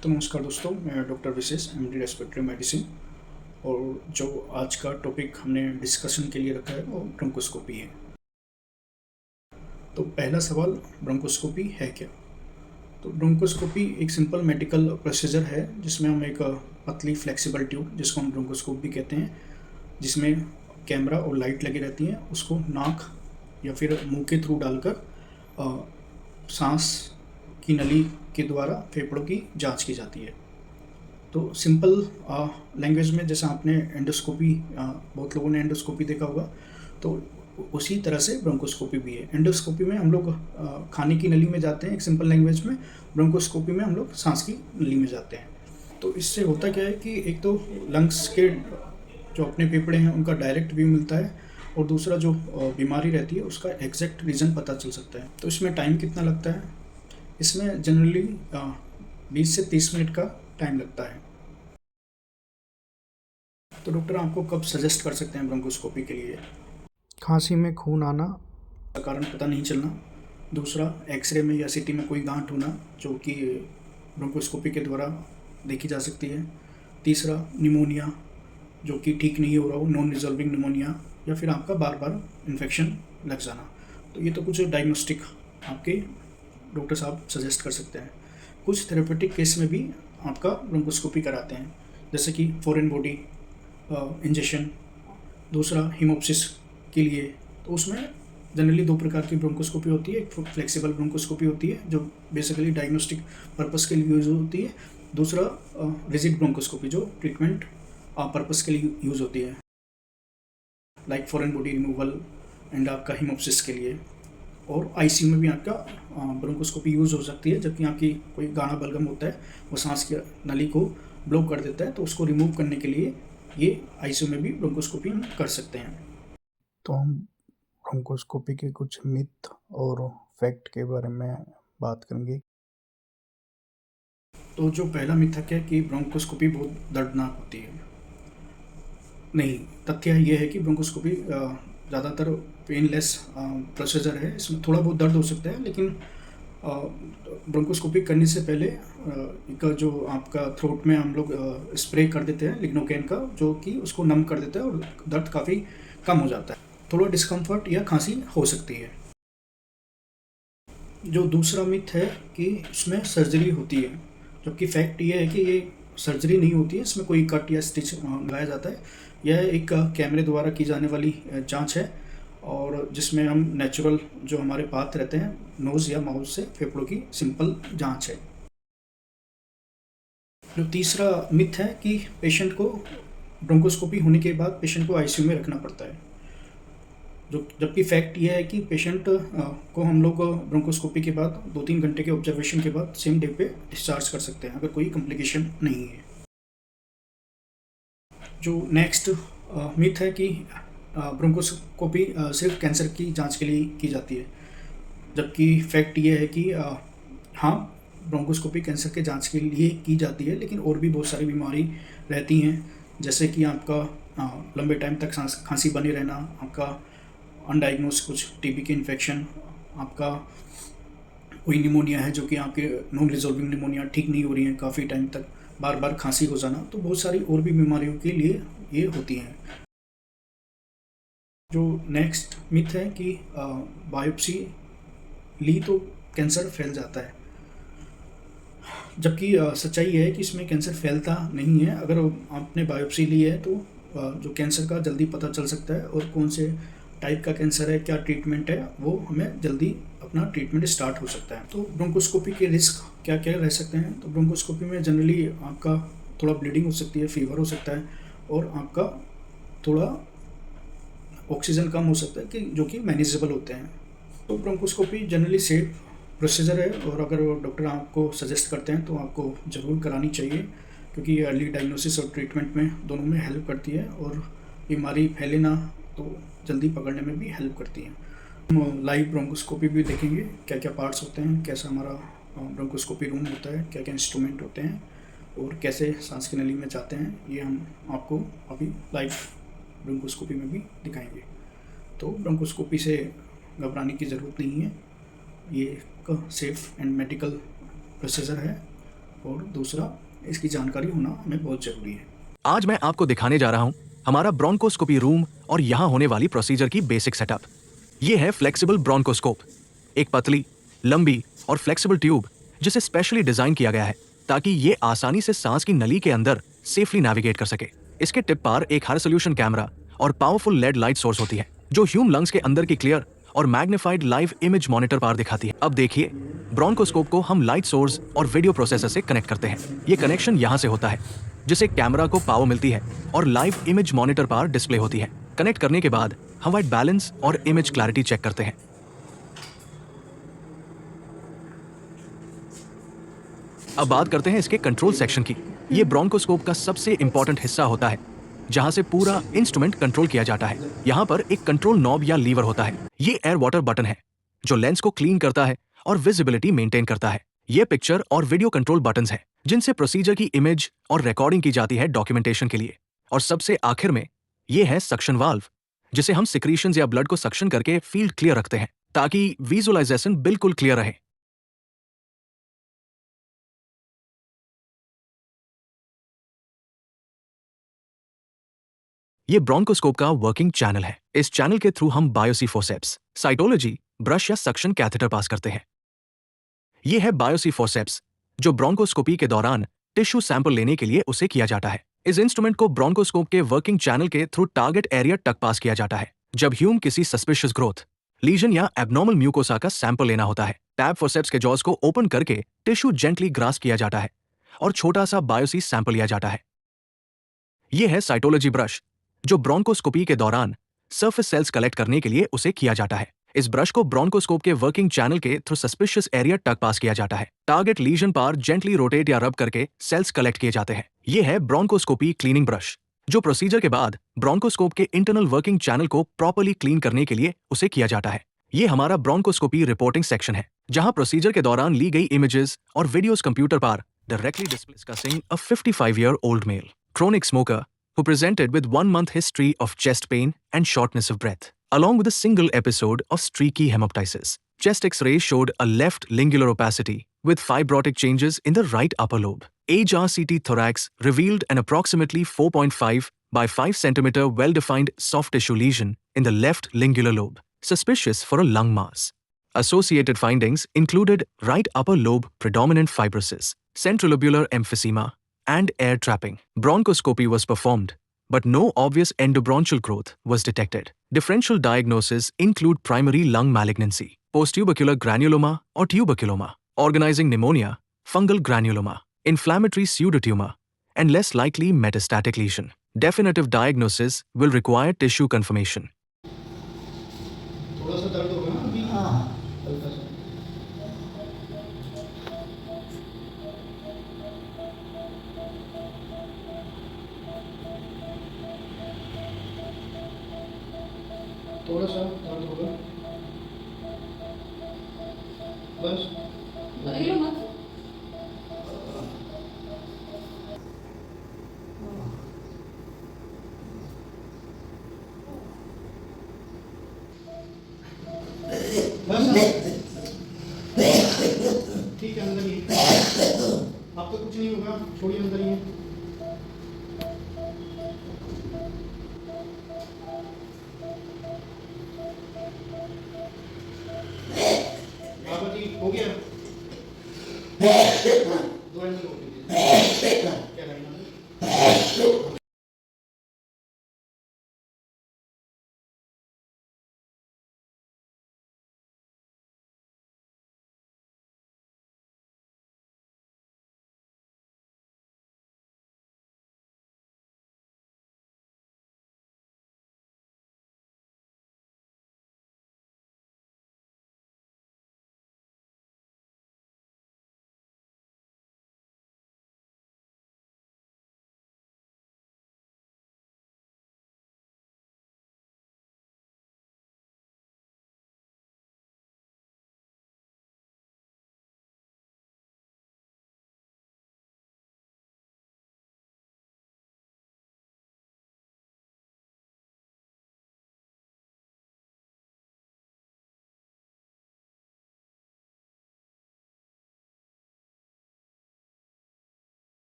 तो नमस्कार दोस्तों, मैं डॉक्टर विशेष एमडी रेस्पिरेटरी मेडिसिन। और जो आज का टॉपिक हमने डिस्कशन के लिए रखा है वो ब्रोंकोस्कोपी है। तो पहला सवाल, ब्रोंकोस्कोपी है क्या? तो ब्रोंकोस्कोपी एक सिंपल मेडिकल प्रोसीजर है जिसमें हम एक पतली फ्लेक्सिबल ट्यूब, जिसको हम ब्रोंकोस्कोप भी कहते हैं, जिसमें कैमरा और लाइट लगी रहती हैं, उसको नाक या फिर मुंह के थ्रू डालकर सांस की नली के द्वारा फेफड़ों की जांच की जाती है। तो सिंपल लैंग्वेज में, जैसा आपने एंडोस्कोपी, बहुत लोगों ने एंडोस्कोपी देखा होगा, तो उसी तरह से ब्रोंकोस्कोपी भी है। एंडोस्कोपी में हम लोग खाने की नली में जाते हैं एक सिंपल लैंग्वेज में, ब्रोंकोस्कोपी में हम लोग सांस की नली में जाते हैं। तो इससे होता क्या है कि एक तो लंग्स के जो अपने फेफड़े हैं उनका डायरेक्ट व्यू मिलता है, और दूसरा जो बीमारी रहती है उसका एग्जैक्ट रीज़न पता चल सकता है। तो इसमें टाइम कितना लगता है? इसमें जनरली 20 से 30 मिनट का टाइम लगता है। तो डॉक्टर आपको कब सजेस्ट कर सकते हैं ब्रोंकोस्कोपी के लिए? खांसी में खून आना, का कारण पता नहीं चलना। दूसरा, एक्सरे में या सीटी में कोई गांठ होना जो कि ब्रोंकोस्कोपी के द्वारा देखी जा सकती है। तीसरा, निमोनिया जो कि ठीक नहीं हो रहा हो, नॉन रिजॉल्विंग निमोनिया, या फिर आपका बार बार इन्फेक्शन लग जाना। तो ये तो कुछ डायग्नोस्टिक आपके डॉक्टर साहब सजेस्ट कर सकते हैं। कुछ थेरेपेटिक केस में भी आपका ब्रोंकोस्कोपी कराते हैं, जैसे कि फॉरेन बॉडी इंजेक्शन, दूसरा हीमोप्सिस के लिए। तो उसमें जनरली 2 प्रकार की ब्रोंकोस्कोपी होती है। एक फ्लेक्सिबल ब्रोंकोस्कोपी होती है जो बेसिकली डायग्नोस्टिक पर्पस के लिए यूज़ होती है। दूसरा रिजिड ब्रोंकोस्कोपी जो ट्रीटमेंट पर्पस के लिए यूज़ होती है, like foreign body removal and आपका हीमोप्सिस के लिए। और आईसीयू में भी आपका ब्रोंकोस्कोपी यूज़ हो सकती है, जबकि आपकी कोई गाढ़ा बलगम होता है, वो सांस की नली को ब्लॉक कर देता है, तो उसको रिमूव करने के लिए ये आईसीयू में भी ब्रोंकोस्कोपी हम कर सकते हैं। तो हम ब्रोंकोस्कोपी के कुछ मिथ और फैक्ट के बारे में बात करेंगे। तो जो पहला मिथक है कि ब्रोंकोस्कोपी बहुत दर्दनाक होती है, नहीं, तथ्य ये है कि ब्रोंकोस्कोपी ज़्यादातर पेनलेस प्रोसीजर है। इसमें थोड़ा बहुत दर्द हो सकता है, लेकिन ब्रोंकोस्कोपी करने से पहले एक जो आपका थ्रोट में हम लोग स्प्रे कर देते हैं लिग्नोकेन का, जो कि उसको नम कर देता है और दर्द काफ़ी कम हो जाता है। थोड़ा डिस्कम्फर्ट या खांसी हो सकती है। जो दूसरा मिथ है कि इसमें सर्जरी होती है, जबकि फैक्ट ये है कि ये सर्जरी नहीं होती है। इसमें कोई कट या स्टिच लगाया जाता है। यह एक कैमरे द्वारा की जाने वाली जांच है, और जिसमें हम नेचुरल जो हमारे पाथ रहते हैं नोज़ या माउथ से फेफड़ों की सिंपल जांच है। जो तीसरा मिथ है कि पेशेंट को ब्रोंकोस्कोपी होने के बाद पेशेंट को आईसीयू में रखना पड़ता है, जबकि फैक्ट ये है कि पेशेंट को हम लोग ब्रोंकोस्कोपी के बाद 2-3 घंटे के ऑब्जर्वेशन के बाद सेम डे पे डिस्चार्ज कर सकते हैं, अगर कोई कॉम्प्लिकेशन नहीं है। जो नेक्स्ट मिथ है कि ब्रोंकोस्कोपी सिर्फ कैंसर की जांच के लिए की जाती है, जबकि फैक्ट ये है कि हाँ, ब्रोंकोस्कोपी कैंसर के जांच के लिए की जाती है, लेकिन और भी बहुत सारी बीमारी रहती हैं, जैसे कि आपका लंबे टाइम तक खांसी बने रहना, आपका अनडायग्नोज कुछ टीबी के इन्फेक्शन, आपका कोई निमोनिया है जो कि आपके नॉन रिजॉल्विंग निमोनिया ठीक नहीं हो रही है काफ़ी टाइम तक, बार बार खांसी हो जाना, तो बहुत सारी और भी बीमारियों के लिए ये होती हैं। जो नेक्स्ट मिथ है कि बायोप्सी ली तो कैंसर फैल जाता है, जबकि सच्चाई ये है कि इसमें कैंसर फैलता नहीं है। अगर आपने बायोप्सी ली है तो जो कैंसर का जल्दी पता चल सकता है, और कौन से टाइप का कैंसर है, क्या ट्रीटमेंट है, वो हमें जल्दी अपना ट्रीटमेंट स्टार्ट हो सकता है। तो ब्रोंकोस्कोपी के रिस्क क्या क्या रह सकते हैं? तो ब्रोंकोस्कोपी में जनरली आपका थोड़ा ब्लीडिंग हो सकती है, फीवर हो सकता है, और आपका थोड़ा ऑक्सीजन कम हो सकता है, कि जो कि मैनेजेबल होते हैं। तो ब्रोंकोस्कोपी जनरली सेफ प्रोसीजर है, और अगर डॉक्टर आपको सजेस्ट करते हैं तो आपको ज़रूर करानी चाहिए, क्योंकि ये अर्ली डायग्नोसिस और ट्रीटमेंट में दोनों में हेल्प करती है, और बीमारी फैले ना तो जल्दी पकड़ने में भी हेल्प करती है। हम लाइव ब्रोंकोस्कोपी भी देखेंगे, क्या क्या पार्ट्स होते हैं, कैसा हमारा ब्रोंकोस्कोपी रूम होता है, क्या क्या इंस्ट्रूमेंट होते हैं, और कैसे सांस की नली में जाते हैं, ये हम आपको अभी लाइव ब्रोंकोस्कोपी में भी दिखाएंगे। तो ब्रोंकोस्कोपी से घबराने की ज़रूरत नहीं है, ये एक सेफ एंड मेडिकल प्रोसीजर है, और दूसरा इसकी जानकारी होना हमें बहुत ज़रूरी है। आज मैं आपको दिखाने जा रहा हूं हमारा ब्रोंकोस्कोपी रूम और यहां होने वाली प्रोसीजर की बेसिक सेटअप। ये है फ्लेक्सिबल ब्रोंकोस्कोप, एक पतली, लंबी और फ्लेक्सिबल ट्यूब जिसे स्पेशली डिजाइन किया गया है ताकि ये आसानी से सांस की नली के अंदर सेफली नेविगेट कर सके। इसके टिप पर एक हाई रेजोल्यूशन कैमरा और पावरफुल लेड लाइट सोर्स होती है जो ह्यूम लंग्स के अंदर की क्लियर और मैग्नीफाइड लाइव इमेज मॉनिटर पर दिखाती है। अब देखिए, ब्रोंकोस्कोप को हम लाइट सोर्स और वीडियो प्रोसेसर से कनेक्ट करते हैं। ये कनेक्शन यहाँ से होता है जिससे कैमरा को पावर मिलती है और लाइव इमेज मॉनिटर पर डिस्प्ले होती है। कनेक्ट करने के बाद हम वाइट बैलेंस और इमेज क्लैरिटी चेक करते हैं। अब बात करते हैं इसके कंट्रोल सेक्शन की। ये ब्रोंकोस्कोप का सबसे इंपॉर्टेंट हिस्सा होता है जहां से पूरा इंस्ट्रूमेंट कंट्रोल किया जाता है। यहाँ पर एक कंट्रोल नॉब या लीवर होता है। ये एयर वाटर बटन है जो लेंस को क्लीन करता है और विजिबिलिटी मेंटेन करता है। ये पिक्चर और वीडियो कंट्रोल बटन्स हैं जिनसे प्रोसीजर की इमेज और रिकॉर्डिंग की जाती है डॉक्यूमेंटेशन के लिए। और सबसे आखिर में ये है सक्शन वाल्व जिसे हम सिक्रीशंस या ब्लड को सक्शन करके फील्ड क्लियर रखते हैं ताकि विजुअलाइजेशन बिल्कुल क्लियर रहे। ये ब्रोंकोस्कोप का वर्किंग चैनल है। इस चैनल के थ्रू हम बायोसी फोर्सेप्स, साइटोलॉजी, ब्रश या सक्शन कैथेटर पास करते हैं। ये है बायोसी फोर्सेप्स जो ब्रोंकोस्कोपी के दौरान टिश्यू सैंपल लेने के लिए उसे किया जाता है। इस इंस्ट्रूमेंट को ब्रोंकोस्कोप के वर्किंग चैनल के थ्रू टारगेट एरिया तक पास किया जाता है जब ह्यूम किसी सस्पिशियस ग्रोथ, लीजन या एबनॉर्मल म्यूकोसा का सैंपल लेना होता है। टैब फोर्सेप्स के जॉज को ओपन करके टिश्यू जेंटली ग्रास्प किया जाता है और छोटा सा बायोसी सैंपल लिया जाता है। ये है साइटोलॉजी ब्रश जो ब्रोंकोस्कोपी के दौरान सरफेस सेल्स कलेक्ट करने के लिए उसे किया जाता है। इस ब्रश को ब्रोंकोस्कोप के वर्किंग चैनल के थ्रू सस्पिशियस एरिया तक पास किया जाता है। टारगेट लीजन पर जेंटली रोटेट या रब करके सेल्स कलेक्ट किए जाते हैं। ये है ब्रोंकोस्कोपी क्लीनिंग ब्रश जो प्रोसीजर के बाद ब्रोंकोस्कोप के इंटरनल वर्किंग चैनल को प्रॉपर्ली क्लीन करने के लिए उसे किया जाता है। ये हमारा ब्रोंकोस्कोपी रिपोर्टिंग सेक्शन है जहां प्रोसीजर के दौरान ली गई इमेजेस और वीडियोस कंप्यूटर पर directly discussing a 55-year-old male chronic smoker who presented with 1 month history of chest pain and shortness of breath, along with a single episode of streaky hemoptysis. Chest X-ray showed a left lingular opacity with fibrotic changes in the right upper lobe. HRCT thorax revealed an approximately 4.5 by 5 centimeter well-defined soft tissue lesion in the left lingular lobe, suspicious for a lung mass. Associated findings included right upper lobe predominant fibrosis, centrilobular emphysema, and air trapping. Bronchoscopy was performed, but no obvious endobronchial growth was detected. Differential diagnoses include primary lung malignancy, posttubercular granuloma or tuberculoma, organizing pneumonia, fungal granuloma, inflammatory pseudotumor, and less likely metastatic lesion. Definitive diagnosis will require tissue confirmation. थोड़ा सा दर्द होगा ना अभी? हाँ हल्का सा। थोड़ा सा दर्द होगा बस। हिलो मत। बस ठीक है, अंदर ही है। अब तो कुछ नहीं होगा, छोड़िए, अंदर ही है। बाबा जी हो गया? दो एमएल हो गया। क्या करना है?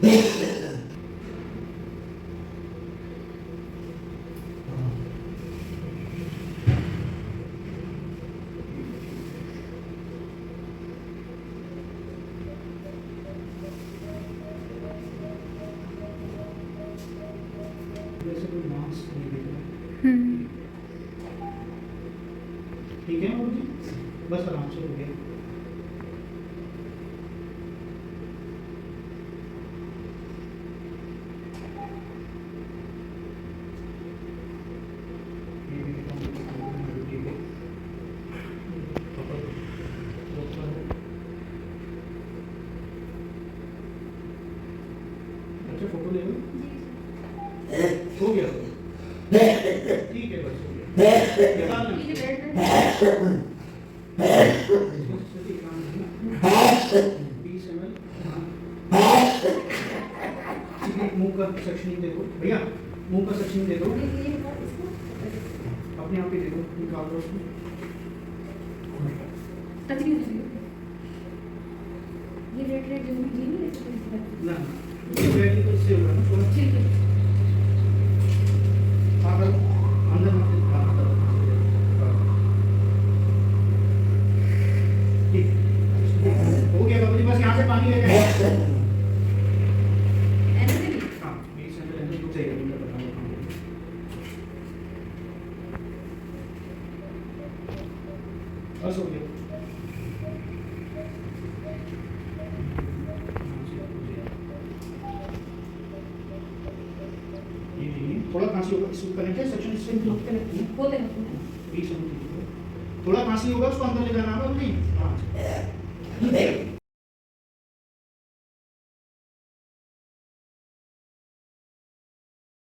जैसे कोई मार्क्स नहीं दिख रहा। ठीक है बाबू जी, बस आराम से हो गया। ये भी ठीक है। अच्छा फोटो ले लो। हो गया ठीक है, बस हो गया। निकाल लो। मुंह का सेक्शनिंग देखो भैया, मुंह का सेक्शनिंग देखो, अपने आप ही देखो, निकाल दो उसको। ये रेड रेड जो भी नहीं है ना ये तो इससे होगा ना थोड़ा। ठीक है हाँ करो, अंदर मत हाँ करो। ठीक हो गया बाबू जी, बस यहाँ से पानी ले जाए। ऐसे भी हाँ बीच में रहने को चाहिए, मुझे बताओ। बस हो गया। थोड़ा खांसी होगा, इसको कनेक्ट है सेक्शन इससे कनेक्ट है। होते हैं बीच में थोड़ा खांसी होगा, उसको अंदर ले जाना होगा। नहीं हाँ